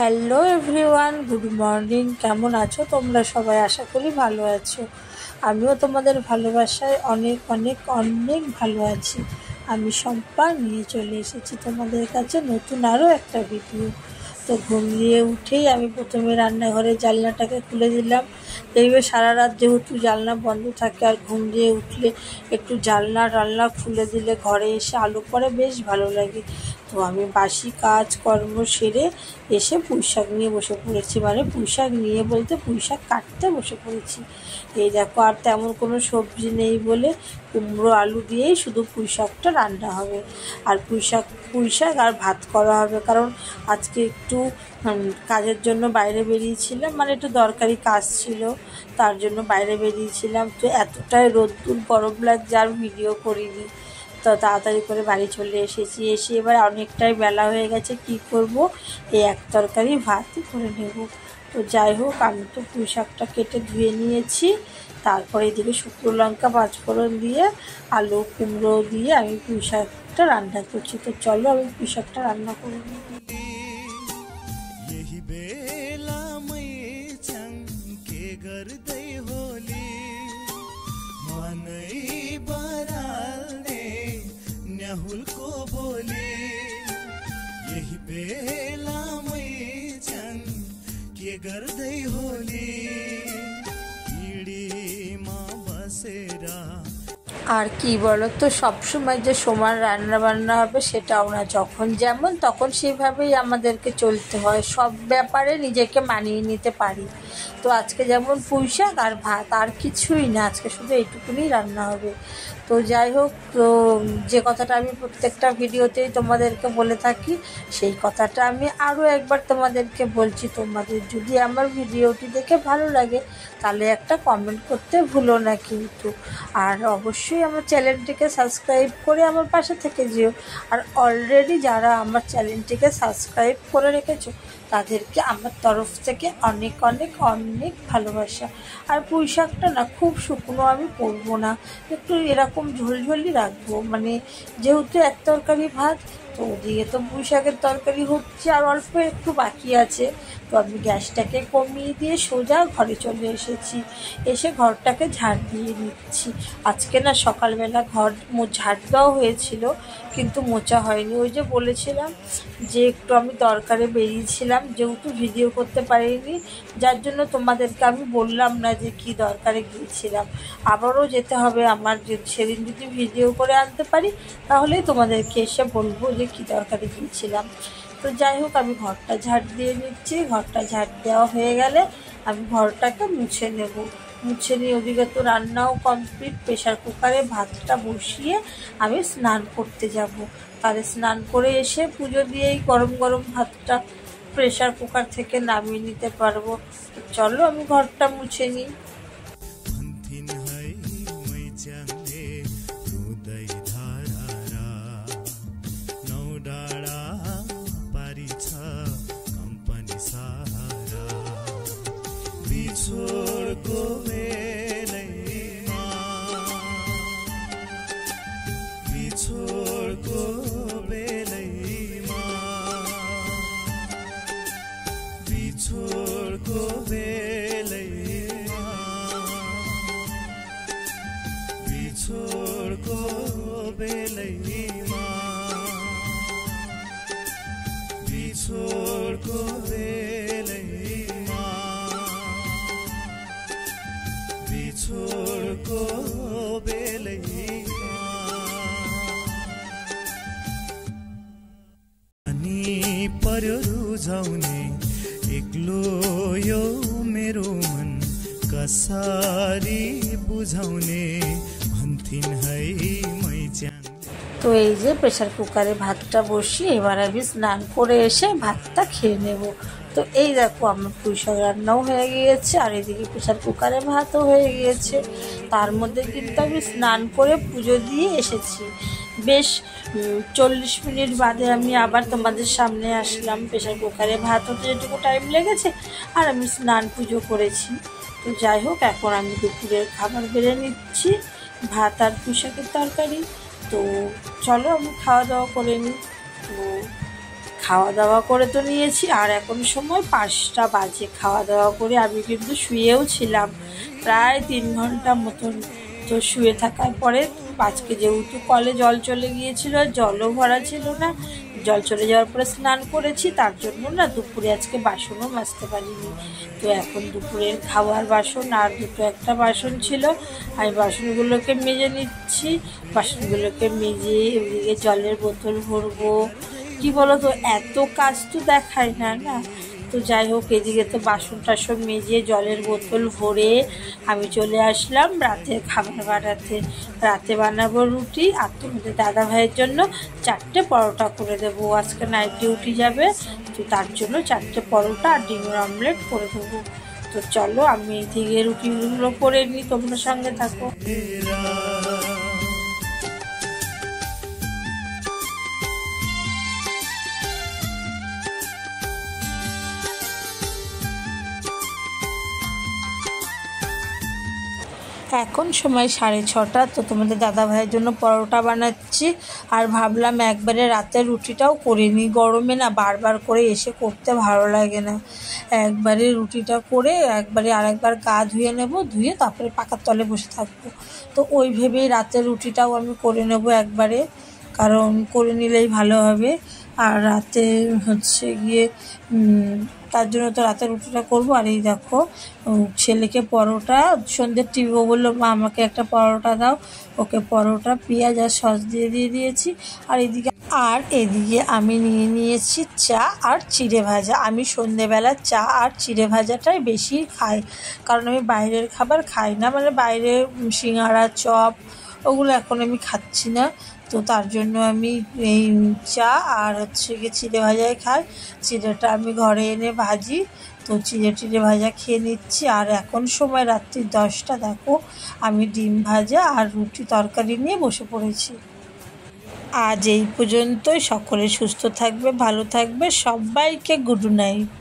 Hello everyone, good morning. কেমন আছো তোমরা সবাই? আশা করি ভালো আছো। আমিও তোমাদের ভালোবাসায় অনেক অনেক অনেক ভালো আছি। আমি শম্পা নিয়ে চলে এসেছি তোমাদের কাছে নতুন আরও একটা ভিডিও। তো ঘুম দিয়ে উঠেই আমি প্রথমে রান্নাঘরের জানলাটাকে খুলে দিলাম। দেখবে সারা রাত যেহেতু জানলা বন্ধ থাকে, আর ঘুম দিয়ে উঠলে একটু জানলা খুলে দিলে ঘরে এসে আলো পড়ে, বেশ ভালো লাগে। তো আমি বাসি কাজকর্ম সেরে এসে পুঁইশাক নিয়ে বসে পড়েছি, মানে পুঁইশাক নিয়ে বলতে পুঁইশাক কাটতে বসে পড়েছি। এই দেখো, আর তেমন কোনো সবজি নেই বলে কুমড়ো আলু দিয়েই শুধু পুঁইশাকটা রান্না হবে। আর পুঁইশাক আর ভাত করা হবে, কারণ আজকে একটু কাজের জন্য বাইরে বেরিয়েছিলাম, মানে একটু দরকারি কাজ ছিল, তার জন্য বাইরে বেরিয়েছিলাম। তো এতটাই রোদ্দুর গরম লাগছে আর ভিডিও করিনি। তো তাড়াতাড়ি করে বাড়ি চলে এসেছি। এসে এবার অনেকটাই বেলা হয়ে গেছে, কি করব, এই এক তরকারি ভাতই করে নেব। তো যাই হোক, আমি তো পুঁইশাকটা কেটে ধুয়ে নিয়েছি। তারপরে এদিকে শুকনো লঙ্কা পাঁচফোড়ন দিয়ে আলু কুমড়ো দিয়ে আমি পুঁইশাকটা রান্না করছি। তো চলো আমি পুঁইশাকটা রান্না করে নেব। को बोले यही बेला मैचन के गर्दै होली मा बसेरा। আর কি বলো তো, সবসময় যে সমান রান্না বান্না হবে সেটাও না, যখন যেমন তখন সেইভাবেই আমাদেরকে চলতে হয়, সব ব্যাপারে নিজেকে মানিয়ে নিতে পারি। তো আজকে যেমন পুঁইশাক আর ভাত, আর কিছুই না, আজকে শুধু এইটুকুনি রান্না হবে। তো যাই হোক, তো যে কথাটা আমি প্রত্যেকটা ভিডিওতেই তোমাদেরকে বলে থাকি, সেই কথাটা আমি আরও একবার তোমাদেরকে বলছি। তোমাদের যদি আমার ভিডিওটি দেখে ভালো লাগে তাহলে একটা কমেন্ট করতে ভুলো না কিন্তু। আর অবশ্যই আমার চ্যানেলটিকে সাবস্ক্রাইব করে আমার পাশে থেকে যেও। আর অলরেডি যারা আমার চ্যানেলটিকে সাবস্ক্রাইব করে রেখেছো তাদেরকে আমার তরফ থেকে অনেক অনেক অনেক ভালোবাসা। আর পুঁইশাকটা না খুব শুকনো আমি করবো না, একটু এরকম ঝোলঝোলই রাখবো, মানে যেহেতু এক তরকারি ভাত, তো ওদিকে তো পুঁইশাকের তরকারি হচ্ছে আর অল্প একটু বাকি আছে। তো আমি গ্যাসটাকে কমিয়ে দিয়ে সোজা ঘরে চলে এসেছি। এসে ঘরটাকে ঝাড় দিয়ে নিচ্ছি। আজকে না সকালবেলা ঘর ঝাড় দেওয়া হয়েছিল, কিন্তু মোছা হয়নি। ওই যে বলেছিলাম যে একটু আমি দরকারে বেরিয়েছিলাম, যেহেতু ভিডিও করতে পারিনি, যার জন্য তোমাদেরকে আমি বললাম না যে কি দরকারে গিয়েছিলাম। আবারও যেতে হবে আমার, সেদিন যদি ভিডিও করে আনতে পারি তাহলেই তোমাদেরকে এসে বলবো যে কি দরকারে গিয়েছিলাম। তো যাই হোক, আমি ঘরটা ঝাড় দিয়ে নিচ্ছি। ঘরটা ঝাড় দেওয়া হয়ে গেলে আমি ঘরটাকে মুছে নেব। মুছে নিয়ে ওদিকে তো রান্নাও কমপ্লিট। প্রেশার কুকারে ভাতটা বসিয়ে আমি স্নান করতে যাব। তাহলে স্নান করে এসে পুজো দিয়েই গরম গরম ভাতটা প্রেশার কুকার থেকে নামিয়ে নিতে পারবো। চলো আমি ঘরটা মুছে নিই। छोड़को बेलैमा बिछोडको बेलैमा बिछोडको बेलैमा बिछोडको बेलैमा बिछोडको छोडको बेलैमा अनि पर्यो रुझाउने एक्लो यो मेरो मन कसरी बुझाउने भन्थिन् है मैच्याङ। তো এই যে প্রেশার কুকারে ভাতটা বসিয়ে এবার আমি স্নান করে এসে ভাতটা খেয়ে নেব। তো এই দেখো, আমার পুঁইশাক রান্নাও হয়ে গিয়েছে, আর এদিকে প্রেশার কুকারে ভাতও হয়ে গিয়েছে। তার মধ্যে কিন্তু আমি স্নান করে পুজো দিয়ে এসেছি। বেশ 40 মিনিট বাদে আমি আবার তোমাদের সামনে আসলাম। প্রেশার কুকারে ভাত হতে যেটুকু টাইম লেগেছে, আর আমি স্নান পুজো করেছি। তো যাই হোক, এখন আমি দুপুরের খাবার বেড়ে নিচ্ছি, ভাত আর পুঁইশাকের তরকারি। তো চলো আমি খাওয়া দাওয়া করে নিই। তো খাওয়া দাওয়া করে তো নিয়েছি, আর এখন সময় 5টা বাজে। খাওয়া দাওয়া করে আমি কিন্তু শুয়েও ছিলাম প্রায় 3 ঘন্টা মতন। তো শুয়ে থাকার পরে আজকে যেহেতু কলে জল চলে গিয়েছিল, জলও ভরা ছিল না, জল চলে যাওয়ার পরে স্নান করেছি, তার জন্য না দুপুরে আজকে বাসনও মাজতে পারিনি। তো এখন দুপুরের খাওয়ার বাসন আর একটা বাসন ছিল, আমি বাসনগুলোকে মেজে নিচ্ছি। বাসনগুলোকে মেজে এদিকে জলের বোতল ভরবো। কি বলো তো, এত কাজ তো দেখায় না না। তো যাই হোক, এদিকে তো বাসন টাসন মেজে জলের বোতল ভরে আমি চলে আসলাম রাতের খাবার বানাতে। রাতে বানাবো রুটি, আর তোমাদের দাদা ভাইয়ের জন্য 4টে পরোটা করে দেবো। আজকে নাইট ডিউটি যাবে, তো তার জন্য 4টে পরোটা আর ডিমের অমলেট করে দেবো। তো চলো আমি এদিকে রুটিগুলো করে নিই, তোমরা সঙ্গে থাকো। এখন সময় 6:30। তো তোমাদের দাদা ভাইয়ের জন্য পরোটা বানাচ্ছি, আর ভাবলাম একবারে রাতের রুটিটাও করে নিই। গরমে না বারবার করে এসে করতে ভালো লাগে না, একবারে রুটিটা করে একবারে আরেকবার গা ধুয়ে নেব, ধুয়ে তারপরে পাখার তলে বসে থাকবো। তো ওই ভেবেই রাতের রুটিটাও আমি করে নেব একবারে, কারণ করে নিলেই ভালো হবে। আর রাতে হচ্ছে গিয়ে তার জন্য তো রাতে রুটিটা করবো। আর এই দেখো ছেলেকে পরোটা সন্ধ্যের টিভিও বললো, মা আমাকে একটা পরোটা দাও। ওকে পরোটা পেঁয়াজ আর সস দিয়ে দিয়েছি। আর এদিকে আমি নিয়ে নিয়েছি চা আর চিড়ে ভাজা। আমি সন্ধেবেলা চা আর চিড়ে ভাজাটাই বেশি খাই, কারণ আমি বাইরের খাবার খাই না, মানে বাইরে সিঙ্গাড়া চপ ওগুলো এখন আমি খাচ্ছি না। তো তার জন্য আমি এই চা আর হচ্ছে গিয়ে চিড়ে ভাজাই খাই। চিড়েটা আমি ঘরে এনে ভাজি, তো চিড়ে ভাজা খেয়ে নিচ্ছি। আর এখন সময় রাত্রি 10টা। দেখো আমি ডিম ভাজা আর রুটি তরকারি নিয়ে বসে পড়েছি। আজ এই পর্যন্তই। সকলে সুস্থ থাকবে, ভালো থাকবে, সবাইকে গুড নাইট।